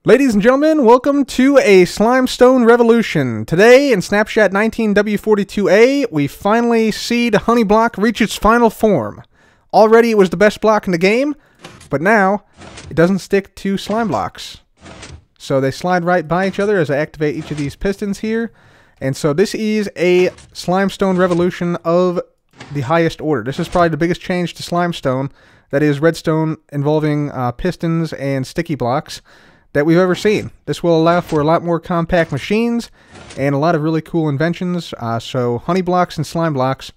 Ladies and gentlemen, welcome to a Slimestone Revolution. Today, in Snapshot 19W42A, we finally see the Honey Block reach its final form. Already it was the best block in the game, but now it doesn't stick to slime blocks. So they slide right by each other as I activate each of these pistons here. And so this is a Slimestone Revolution of the highest order. This is probably the biggest change to Slimestone, that is redstone involving pistons and sticky blocks, that we've ever seen. This will allow for a lot more compact machines and a lot of really cool inventions. So honey blocks and slime blocks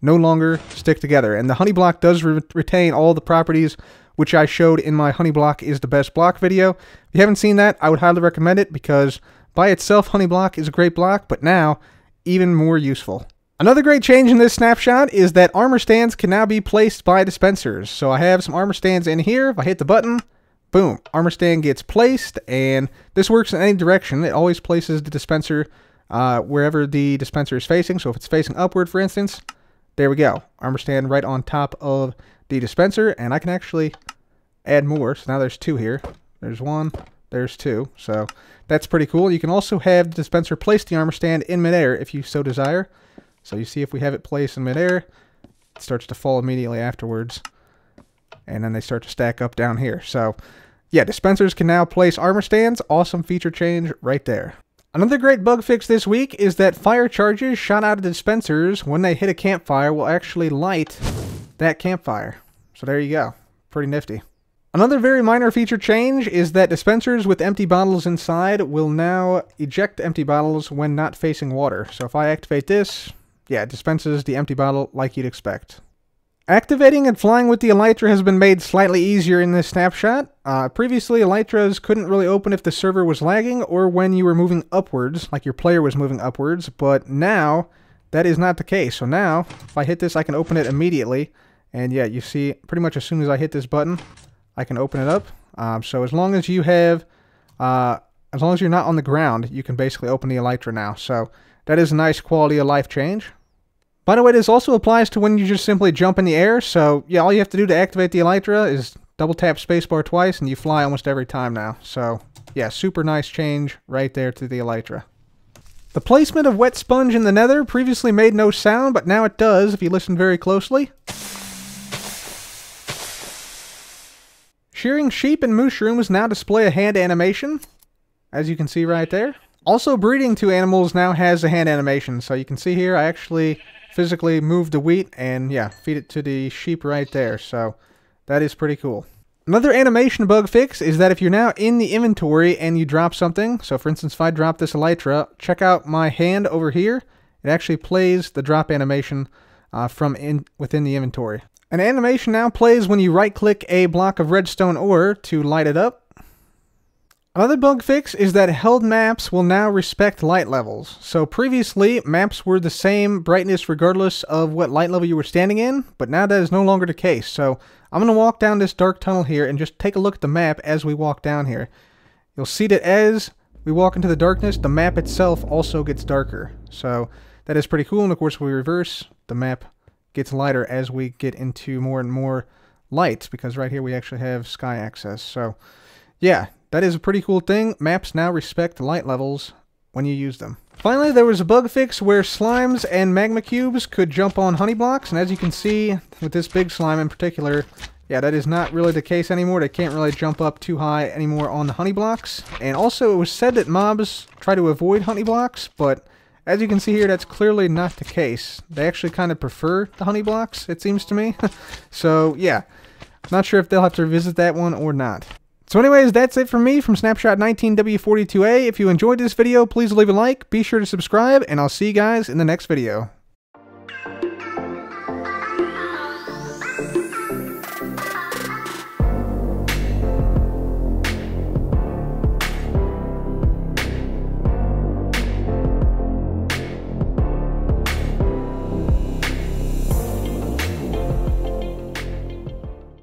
no longer stick together. And the honey block does retain all the properties which I showed in my honey block is the best block video. If you haven't seen that, I would highly recommend it because by itself honey block is a great block, but now even more useful. Another great change in this snapshot is that armor stands can now be placed by dispensers. So I have some armor stands in here. If I hit the button, boom, armor stand gets placed, and this works in any direction. It always places the dispenser wherever the dispenser is facing. So if it's facing upward, for instance, there we go. Armor stand right on top of the dispenser, and I can actually add more. So now there's two here. There's one, there's two. So that's pretty cool. You can also have the dispenser place the armor stand in midair if you so desire. So you see if we have it placed in midair, it starts to fall immediately afterwards. And then they start to stack up down here. So yeah, dispensers can now place armor stands. Awesome feature change right there. Another great bug fix this week is that fire charges shot out of the dispensers when they hit a campfire will actually light that campfire. So there you go. Pretty nifty. Another very minor feature change is that dispensers with empty bottles inside will now eject empty bottles when not facing water. So if I activate this, yeah, it dispenses the empty bottle like you'd expect. Activating and flying with the elytra has been made slightly easier in this snapshot. Previously, elytras couldn't really open if the server was lagging or when you were moving upwards, like your player was moving upwards, but now that is not the case. So now, if I hit this, I can open it immediately. And yeah, you see, pretty much as soon as I hit this button, I can open it up. So as long as you have, as long as you're not on the ground, you can basically open the elytra now. So that is a nice quality of life change. By the way, this also applies to when you just simply jump in the air. So yeah, all you have to do to activate the elytra is double tap spacebar twice and you fly almost every time now. So yeah, super nice change right there to the elytra. The placement of wet sponge in the nether previously made no sound, but now it does if you listen very closely. Shearing sheep and mushrooms now display a hand animation, as you can see right there. Also, breeding two animals now has a hand animation. So you can see here, I actually physically move the wheat and yeah, feed it to the sheep right there. So that is pretty cool. Another animation bug fix is that if you're now in the inventory and you drop something, so for instance if I drop this elytra, check out my hand over here. It actually plays the drop animation from within the inventory. An animation now plays when you right click a block of redstone ore to light it up. Another bug fix is that held maps will now respect light levels. So previously, maps were the same brightness regardless of what light level you were standing in, but now that is no longer the case. So I'm going to walk down this dark tunnel here and just take a look at the map as we walk down here. You'll see that as we walk into the darkness, the map itself also gets darker. So that is pretty cool, and of course we reverse, the map gets lighter as we get into more and more lights, because right here we actually have sky access. So yeah, that is a pretty cool thing. Maps now respect light levels when you use them. Finally, there was a bug fix where slimes and magma cubes could jump on honey blocks, and as you can see, with this big slime in particular, yeah, that is not really the case anymore. They can't really jump up too high anymore on the honey blocks. And also, it was said that mobs try to avoid honey blocks, but as you can see here, that's clearly not the case. They actually kind of prefer the honey blocks, it seems to me. So, yeah, not sure if they'll have to revisit that one or not. So anyways, that's it from me from Snapshot 19W42A. If you enjoyed this video, please leave a like, be sure to subscribe, and I'll see you guys in the next video.